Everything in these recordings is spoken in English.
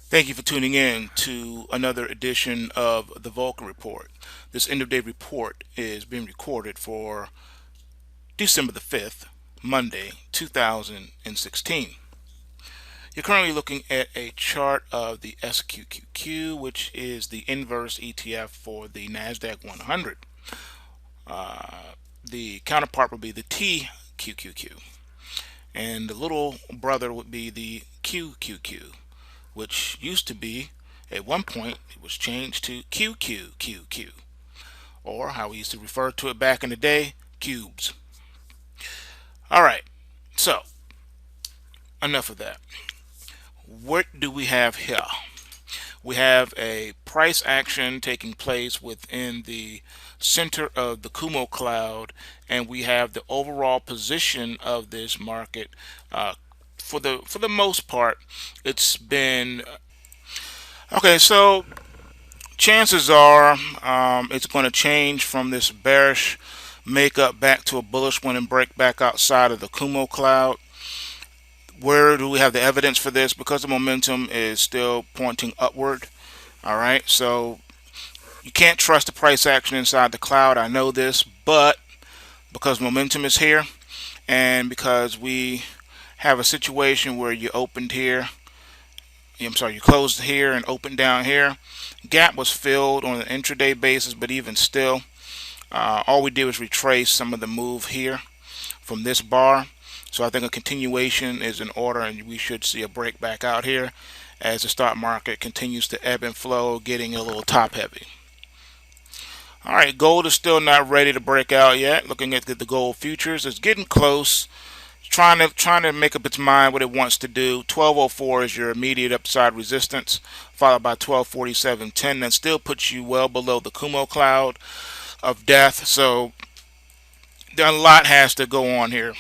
Thank you for tuning in to another edition of the VULCAN Report. This end of day report is being recorded for December the 5th, Monday, 2016. You're currently looking at a chart of the SQQQ, which is the inverse ETF for the NASDAQ 100. The counterpart would be the TQQQ, and the little brother would be the QQQ, which used to be, at one point, it was changed to QQQQ, or how we used to refer to it back in the day, cubes. All right, so enough of that. What do we have here? We have a price action taking place within the center of the Kumo cloud, and we have the overall position of this market. For the most part, it's been okay. So chances are it's going to change from this bearish makeup back to a bullish one and break back outside of the Kumo cloud. Where do we have the evidence for this? Because the momentum is still pointing upward. All right, so you can't trust the price action inside the cloud. I know this, but because momentum is here and because we have a situation where you opened here, you closed here and opened down here. Gap was filled on an intraday basis, but even still, all we did was retrace some of the move here from this bar. So I think a continuation is in order, and we should see a break back out here as the stock market continues to ebb and flow, getting a little top heavy. All right, gold is still not ready to break out yet. Looking at the gold futures, it's getting close. Trying to make up its mind what it wants to do. 1204 is your immediate upside resistance, followed by 1247.10. That still puts you well below the Kumo cloud of death. So a lot has to go on here.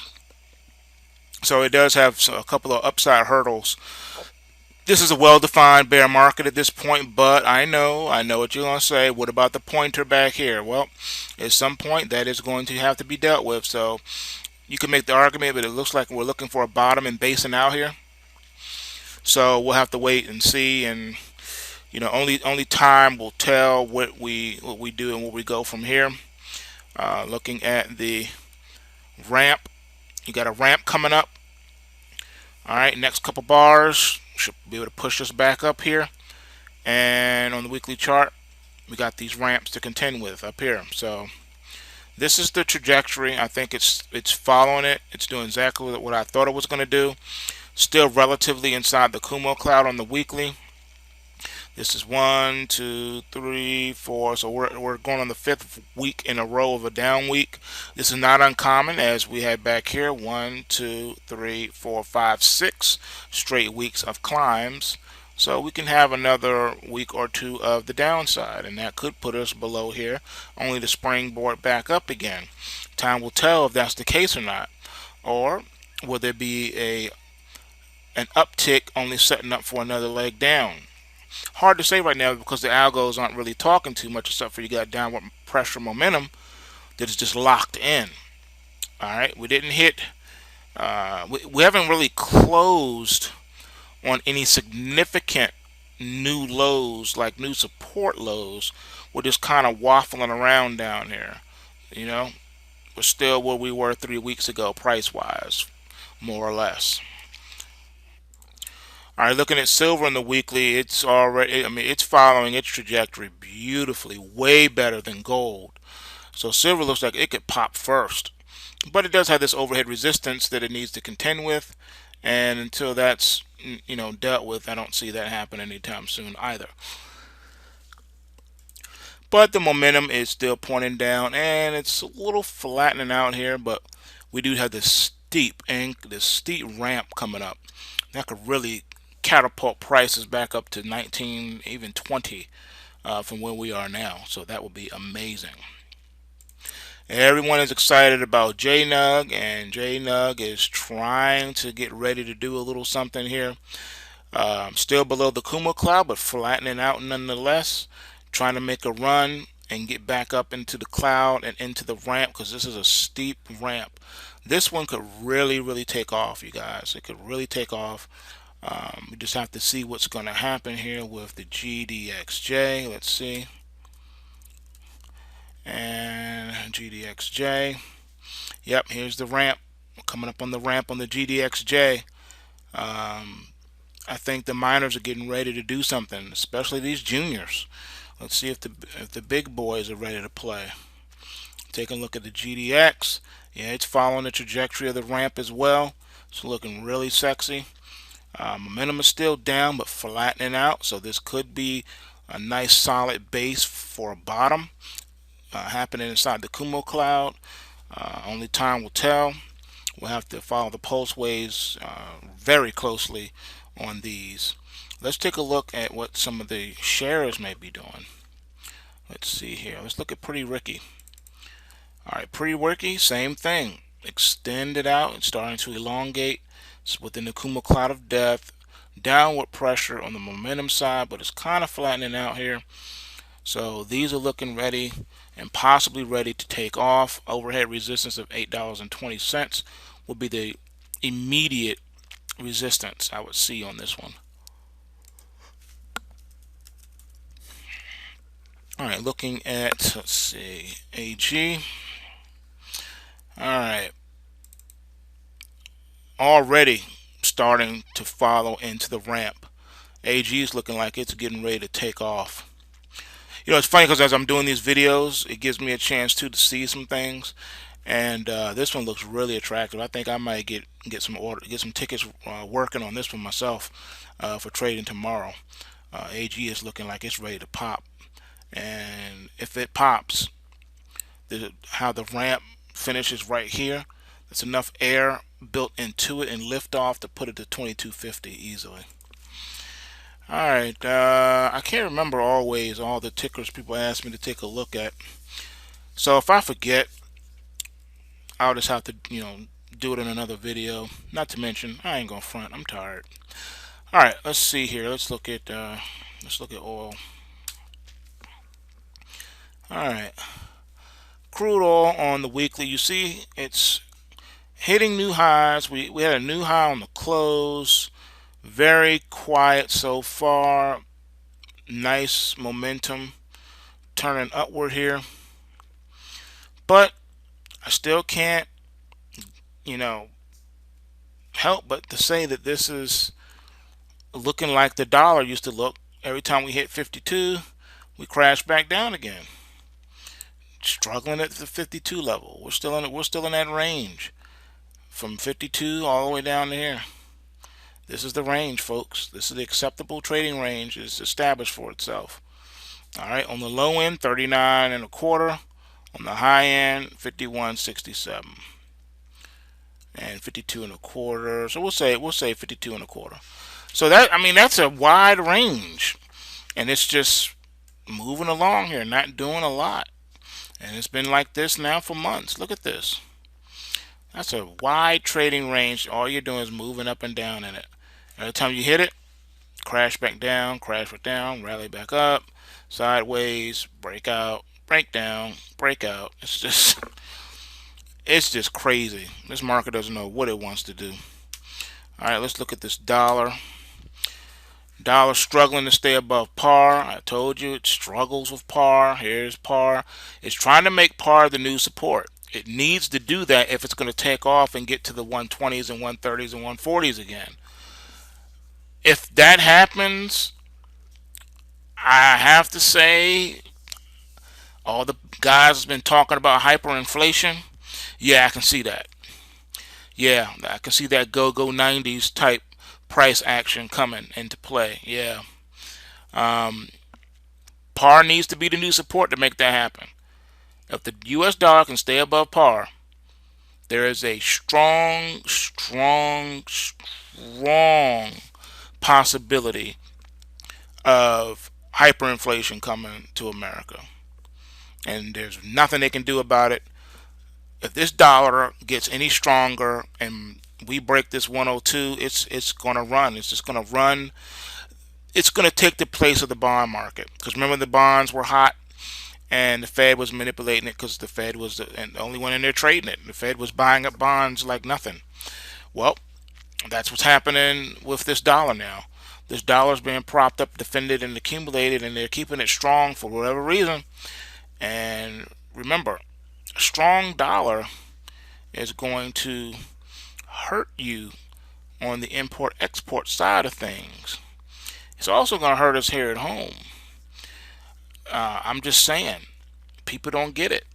So it does have a couple of upside hurdles. This is a well-defined bear market at this point, but I know what you're going to say. What about the pointer back here? Well, at some point that is going to have to be dealt with. So you can make the argument, but it looks like we're looking for a bottom and basing out here. So we'll have to wait and see, and only time will tell what we do and where we go from here. Looking at the ramp, you got a ramp coming up. All right, next couple bars should be able to push us back up here, and on the weekly chart, we got these ramps to contend with up here. So this is the trajectory. I think it's following it. It's doing exactly what I thought it was going to do. Still relatively inside the Kumo cloud on the weekly. This is 1, 2, 3, 4. So we're going on the 5th week in a row of a down week. This is not uncommon, as we had back here 1, 2, 3, 4, 5, 6 straight weeks of climbs. So we can have another week or two of the downside, and that could put us below here, only to springboard back up again. Time will tell if that's the case or not. Or will there be an uptick only setting up for another leg down? Hard to say right now because the algos aren't really talking too much, except for you got downward pressure momentum that is just locked in. All right, we didn't hit, we haven't really closed on any significant new lows, like new support lows. We're just kind of waffling around down here. We're still where we were 3 weeks ago, price wise, more or less. All right, looking at silver on the weekly, it's following its trajectory beautifully, way better than gold. So silver looks like it could pop first, but it does have this overhead resistance that it needs to contend with, and until that's dealt with, I don't see that happen anytime soon either. But the momentum is still pointing down, and it's a little flattening out here, but we do have this steep ramp coming up that could really catapult prices back up to 19, even 20 from where we are now. So that would be amazing. Everyone is excited about JNUG, and JNUG is trying to get ready to do a little something here. Still below the Kumo cloud, but flattening out nonetheless. Trying to make a run and get back up into the cloud and into the ramp, because this is a steep ramp. This one could really take off, you guys. It could really take off. We just have to see what's going to happen here with the GDXJ. Let's see. And GDXJ. Yep, here's the ramp. Coming up on the ramp on the GDXJ. I think the miners are getting ready to do something, especially these juniors. Let's see if the big boys are ready to play. Take a look at the GDX. Yeah, it's following the trajectory of the ramp as well. It's looking really sexy. Momentum is still down but flattening out, so this could be a nice solid base for a bottom happening inside the Kumo cloud. Only time will tell. We'll have to follow the pulse waves very closely on these. Let's take a look at what some of the shares may be doing. Let's see here. Let's look at Pretty Ricky. Alright, Pretty Ricky, same thing. Extended out and starting to elongate. It's within the Kumo cloud of death. Downward pressure on the momentum side, but it's kind of flattening out here. So these are looking ready and possibly ready to take off. Overhead resistance of $8.20 will be the immediate resistance I would see on this one. Alright, looking at, let's see, AG. Alright. Already starting to follow into the ramp. AG is looking like it's getting ready to take off. You know, it's funny because as I'm doing these videos, it gives me a chance to see some things. And this one looks really attractive. I think I might get some tickets working on this one myself for trading tomorrow. AG is looking like it's ready to pop. And if it pops, how the ramp finishes right here, there's enough air built into it and lift off to put it to 2250 easily. Alright, I can't remember always all the tickers people ask me to take a look at. So if I forget, I'll just have to, you know, do it in another video. Not to mention, I ain't gonna front. I'm tired. Alright, let's see here. Let's look at oil. Alright. Crude oil on the weekly, you see it's hitting new highs. We had a new high on the close. Very quiet so far. Nice momentum turning upward here. But I still can't, you know, help but to say that this is looking like the dollar used to look. Every time we hit 52, we crash back down again. Struggling at the 52 level. We're still in that range. From 52 all the way down to here. This is the range, folks. This is the acceptable trading range. It's established for itself. Alright, on the low end, 39 and a quarter. On the high end, 51.67. And 52 and a quarter. So we'll say 52 and a quarter. So that, I mean, that's a wide range. And it's just moving along here, not doing a lot. And it's been like this now for months. Look at this. That's a wide trading range. All you're doing is moving up and down in it. Every time you hit it, crash back down, rally back up, sideways, break out, break down, break out. It's just crazy. This market doesn't know what it wants to do. All right, let's look at this dollar. Dollar struggling to stay above par. I told you it struggles with par. Here's par. It's trying to make par the new support. It needs to do that if it's going to take off and get to the 120s and 130s and 140s again. If that happens, I have to say, all the guys have been talking about hyperinflation. Yeah, I can see that. Yeah, I can see that go-go 90s type price action coming into play. Yeah. Par needs to be the new support to make that happen. If the US dollar can stay above par, there is a strong possibility of hyperinflation coming to America. And there's nothing they can do about it. If this dollar gets any stronger and we break this 102, it's going to run. It's just going to run. It's going to take the place of the bond market. Because remember, the bonds were hot and the Fed was manipulating it because the Fed was the only one in there trading it. The Fed was buying up bonds like nothing. Well, That's what's happening with this dollar now. This dollar's being propped up, defended, and accumulated, and they're keeping it strong for whatever reason. And remember, a strong dollar is going to hurt you on the import-export side of things. It's also going to hurt us here at home. I'm just saying, people don't get it.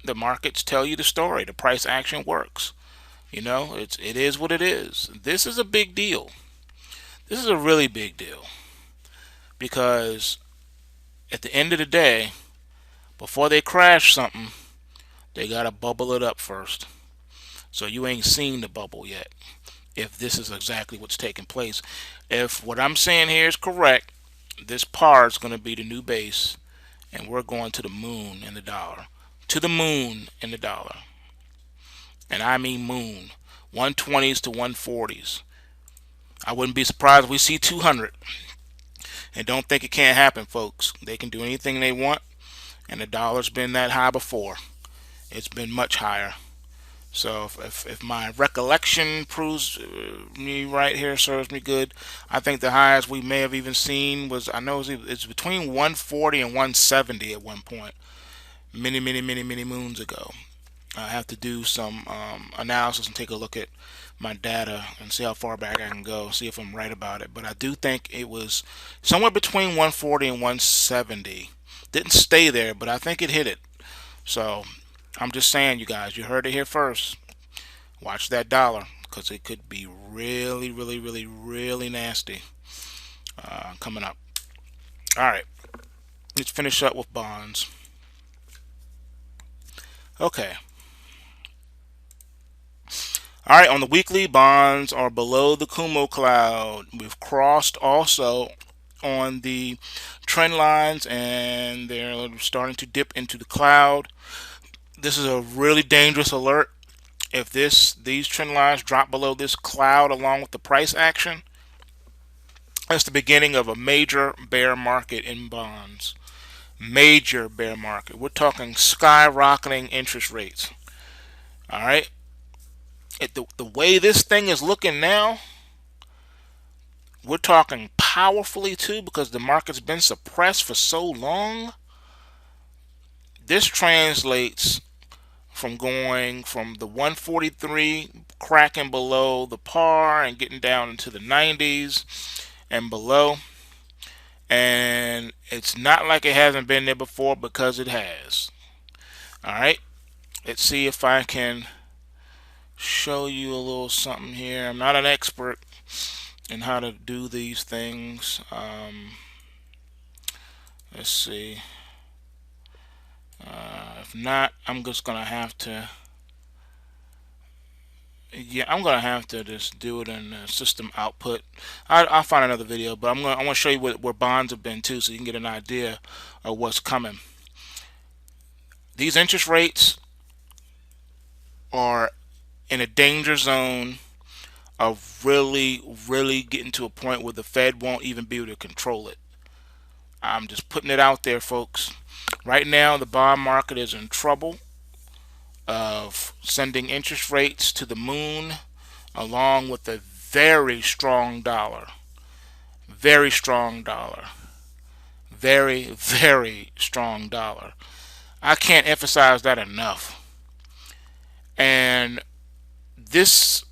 The markets tell you the story. The price action works. You know, it is what it is. This is a big deal. This is a really big deal because at the end of the day, before they crash something, they got to bubble it up first. So you ain't seen the bubble yet. If this is exactly what's taking place. If what I'm saying here is correct, this par is going to be the new base, and we're going to the moon in the dollar. To the moon in the dollar. And I mean moon. 120s to 140s. I wouldn't be surprised if we see 200. And don't think it can't happen, folks. They can do anything they want, and the dollar's been that high before. It's been much higher. So if my recollection proves me right here, serves me good, I think the highest we may have even seen was, I know it's between 140 and 170 at one point, many moons ago. I have to do some analysis and take a look at my data and see how far back I can go, see if I'm right about it. But I do think it was somewhere between 140 and 170. Didn't stay there, but I think it hit it. So I'm just saying, you guys, you heard it here first. Watch that dollar, because it could be really nasty coming up. All right, let's finish up with bonds. Okay. All right, on the weekly, bonds are below the Kumo cloud. We've crossed also on the trend lines, and they're starting to dip into the cloud. This is a really dangerous alert. If these trend lines drop below this cloud along with the price action, that's the beginning of a major bear market in bonds. Major bear market. We're talking skyrocketing interest rates. All right. The way this thing is looking now, we're talking powerfully too, because the market's been suppressed for so long. This translates from going from the 143 cracking below the par and getting down into the 90s and below. And it's not like it hasn't been there before, because it has. All right. Let's see if I can show you a little something here. I'm not an expert in how to do these things. Let's see. If not, I'm just gonna have to. Yeah, I'm gonna have to just do it in system output. I'll find another video, but I want to show you where bonds have been too, so you can get an idea of what's coming. These interest rates are in a danger zone of really getting to a point where the Fed won't even be able to control it. I'm just putting it out there, folks. Right now, the bond market is in trouble of sending interest rates to the moon, along with a very strong dollar. Very strong dollar. Very strong dollar. I can't emphasize that enough. And this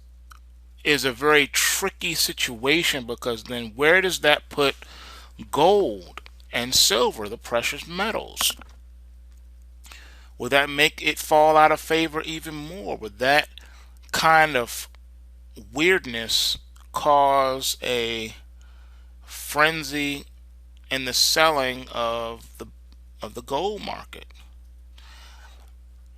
is a very tricky situation, because then where does that put gold and silver, the precious metals? Would that make it fall out of favor even more? Would that kind of weirdness cause a frenzy in the selling of the gold market?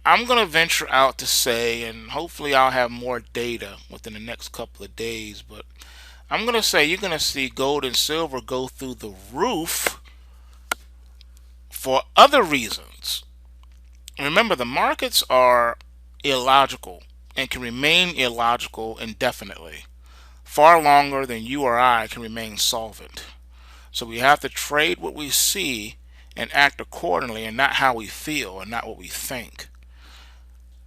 I'm going to venture out to say, and hopefully I'll have more data within the next couple of days, but I'm going to say you're going to see gold and silver go through the roof for other reasons. Remember, the markets are illogical and can remain illogical indefinitely, far longer than you or I can remain solvent. So we have to trade what we see and act accordingly, and not how we feel and not what we think.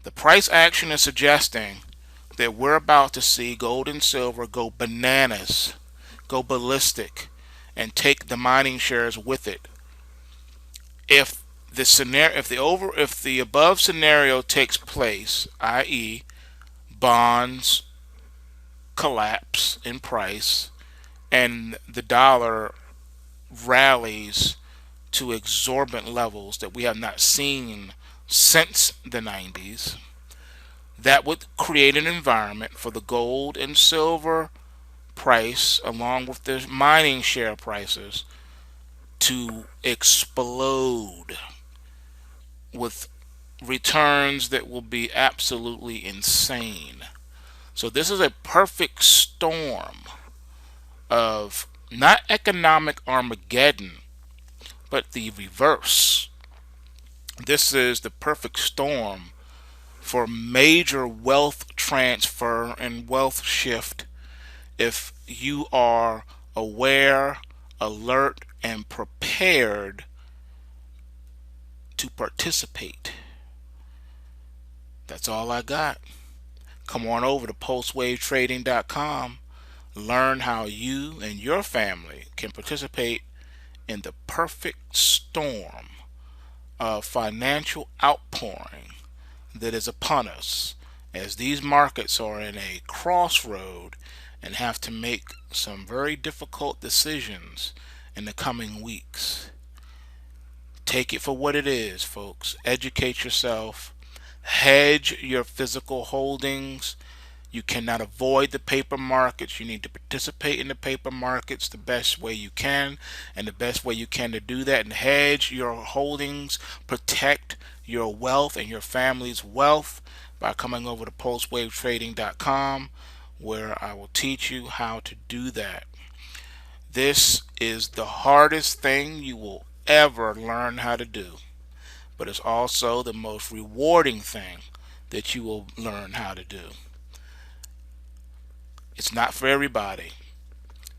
The price action is suggesting that we're about to see gold and silver go bananas, go ballistic, and take the mining shares with it. If if the above scenario takes place, i.e., bonds collapse in price and the dollar rallies to exorbitant levels that we have not seen since the 90s, that would create an environment for the gold and silver price, along with the mining share prices, to explode with returns that will be absolutely insane. So this is a perfect storm of not economic Armageddon, but the reverse. This is the perfect storm for major wealth transfer and wealth shift if you are aware, alert, and prepared to participate. That's all I got. Come on over to pulsewavetrading.com. Learn how you and your family can participate in the perfect storm of financial outpouring that is upon us, as these markets are in a crossroad and have to make some very difficult decisions in the coming weeks. Take it for what it is, folks. Educate yourself. Hedge your physical holdings. You cannot avoid the paper markets. You need to participate in the paper markets the best way you can. And the best way you can to do that and hedge your holdings, protect your wealth and your family's wealth by coming over to pulsewavetrading.com, where I will teach you how to do that. This is the hardest thing you will ever learn how to do, but it's also the most rewarding thing that you will learn how to do. It's not for everybody.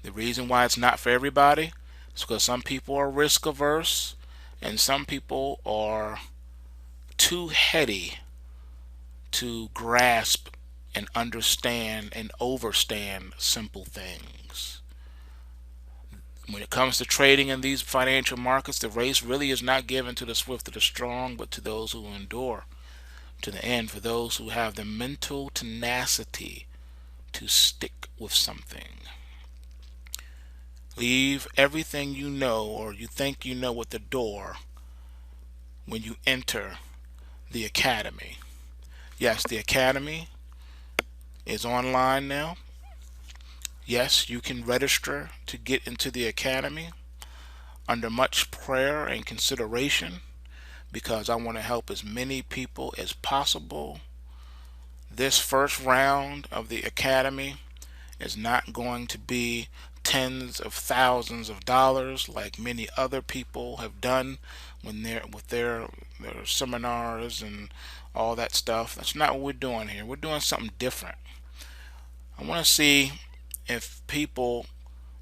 The reason why it's not for everybody is because some people are risk averse and some people are too heady to grasp and understand and overstand simple things. When it comes to trading in these financial markets, the race really is not given to the swift or the strong, but to those who endure to the end, for those who have the mental tenacity to stick with something. Leave everything you know or you think you know at the door when you enter the academy. Yes, the academy is online now. Yes, you can register to get into the academy under much prayer and consideration, because I want to help as many people as possible. This first round of the academy is not going to be tens of thousands of dollars like many other people have done when they're with their seminars and all that stuff. That's not what we're doing here. We're doing something different. I want to see if people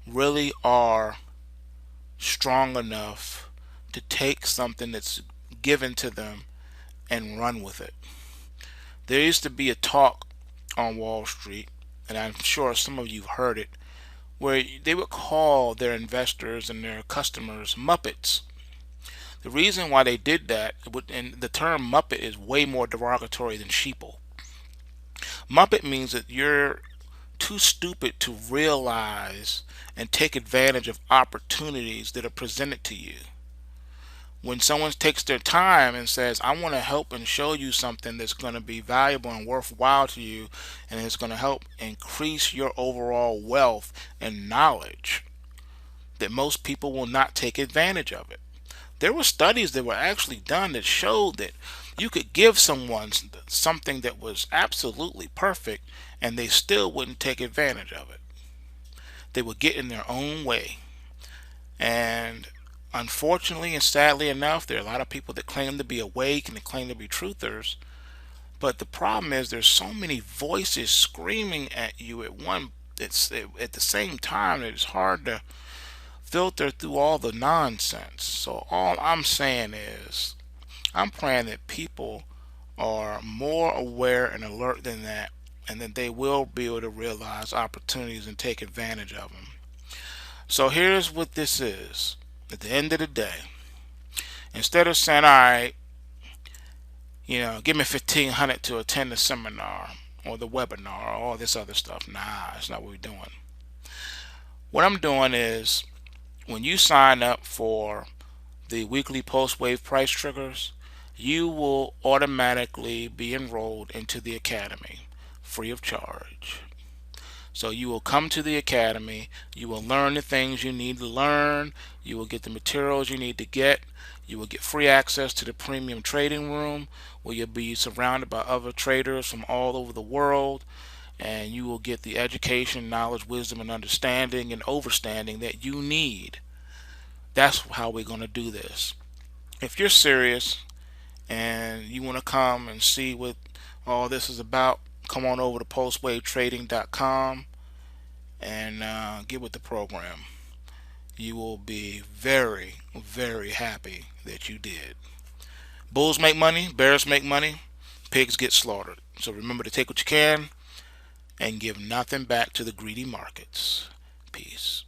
really are strong enough to take something that's given to them and run with it. There used to be a talk on Wall Street, and I'm sure some of you have heard it, where they would call their investors and their customers Muppets. The reason why they did that, and the term Muppet is way more derogatory than sheeple. Muppet means that you're too stupid to realize and take advantage of opportunities that are presented to you. When someone takes their time and says, I want to help and show you something that's going to be valuable and worthwhile to you, and it's going to help increase your overall wealth and knowledge, that most people will not take advantage of it. There were studies that were actually done that showed that you could give someone something that was absolutely perfect and they still wouldn't take advantage of it. They would get in their own way. And unfortunately and sadly enough, there are a lot of people that claim to be awake and they claim to be truthers. But the problem is there's so many voices screaming at you at the same time that it's hard to filter through all the nonsense. So all I'm saying is, I'm praying that people are more aware and alert than that and then they will be able to realize opportunities and take advantage of them. So here's what this is. At the end of the day, instead of saying, all right, give me $1,500 to attend the seminar or the webinar or all this other stuff. Nah, that's not what we're doing. What I'm doing is, when you sign up for the weekly post wave price triggers, you will automatically be enrolled into the academy free of charge. So you will come to the academy, you will learn the things you need to learn, you will get the materials you need to get, you will get free access to the premium trading room where you'll be surrounded by other traders from all over the world, and you will get the education, knowledge, wisdom, and understanding and overstanding that you need. That's how we're going to do this. If you're serious and you want to come and see what all this is about, come on over to postwavetrading.com and get with the program. You will be very, very happy that you did. Bulls make money, bears make money, pigs get slaughtered. So remember to take what you can and give nothing back to the greedy markets. Peace.